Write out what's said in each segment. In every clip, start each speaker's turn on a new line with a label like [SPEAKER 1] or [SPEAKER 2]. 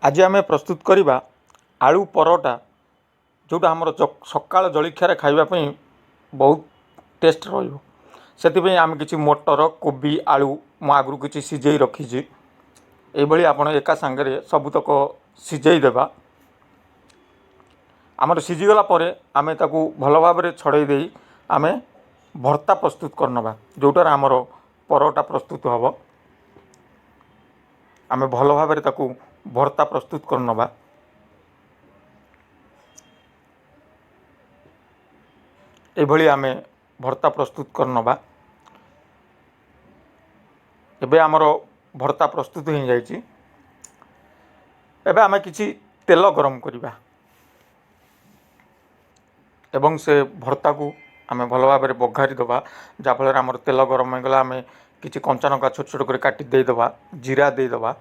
[SPEAKER 1] आज आम प्रस्तुत करवा आलू परोटा जोटा आम सकाल जलखिया खावाई बहुत टेस्ट रही आम कि मटर कोबी आलू मु आगु कि सीझे रखी ये आप एका सांगे सबुतक सीझेदेवा आमर सीझीगला आम ताकू भल भाव छड़े आम भर्ता प्रस्तुत करनवा जोटार आमर परोटा प्रस्तुत हम आम भल भाव ताकू भर्ता प्रस्तुत करनवा। एभली आम भर्ता प्रस्तुत करनवा। एबे आमर भर्ता प्रस्तुत हो जाइए। एबे आम किछि तेल गरम करिबा एवं से भर्ता को आम भल भाव में बघारी दबा जहाँफल आम तेल गरम होगा आम कि कंचा लंका छोट छोट कर काटी देदबा जीरा देदबा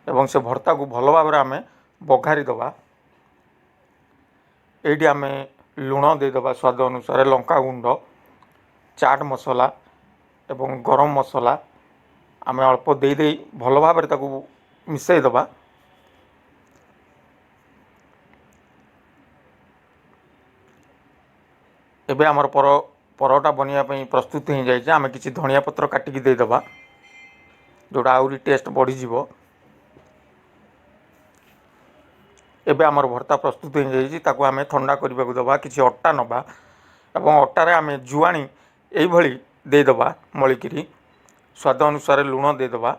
[SPEAKER 1] एवं से भर्ता को भल भाव में आम बघारी दबा। ये आम लुण देदबा स्वाद अनुसार लंका गुंड चाट मसला एवं गरम मसला आम अल्प दे भल भाव में मिसई दबा। एबे आमर परोटा बनवाई प्रस्तुत हो जाए आम कि धनिया पत्र काटिकी देदबा जोटा आउरी टेस्ट बढ़ीज। एबे आमर भर्ता प्रस्तुत हो जाए आम ठंडा करने को दबा कि अटा नवा एवं अटारे आम जुआणी यही देदबा मलिकी स्वाद अनुसार लुण देदबा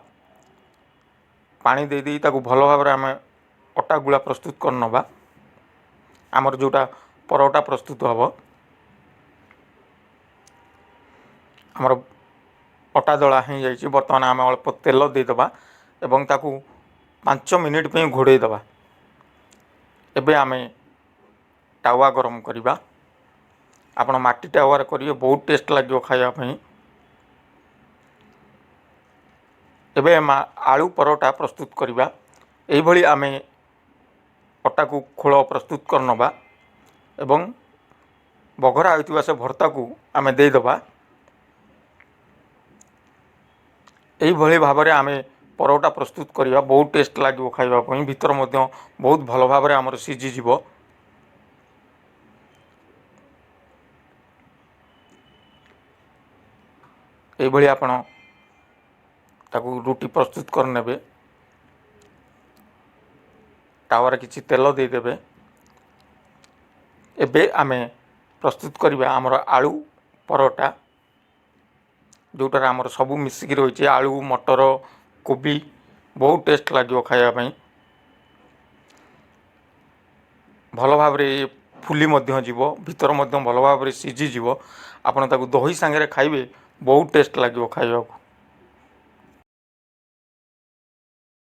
[SPEAKER 1] पानी दे भल भाव में आम अटा गुला प्रस्तुत करनवा आमर जोटा परोटा प्रस्तुत हम आमर अटा दला हो जाए। बर्तमान आम अल्प तेल देदबा एवं ताकू 5 मिनिट पे घोड़े दबा। एबे आम टावा गरम करवा आपण माटी टावर करेंगे बहुत टेस्ट लगे खायापी। एबे आलू परोटा प्रस्तुत करवा यही आम अटा को खोल प्रस्तुत करनवा एवं बघरा होता से भर्ता को आम देदबा। यही भाव में आम परोटा प्रस्तुत करवा बहुत टेस्ट लगे खायापी भीतर बहुत भल भाव में आमर सीझीज। यही आपण ताकू रुटी प्रस्तुत करने टावर किसी तेल देदेवे। एबे आम प्रस्तुत करवा आमर आलू परोटा जोटार आमर सबू मिसिकी रही आलू मटर कोबी बहुत टेस्ट लगे खायापी भल भाव फुली भीतर भल भाव सीझीज। आपड़ ताकू दही सांगे खाइबे बहुत टेस्ट लगे खाइबा।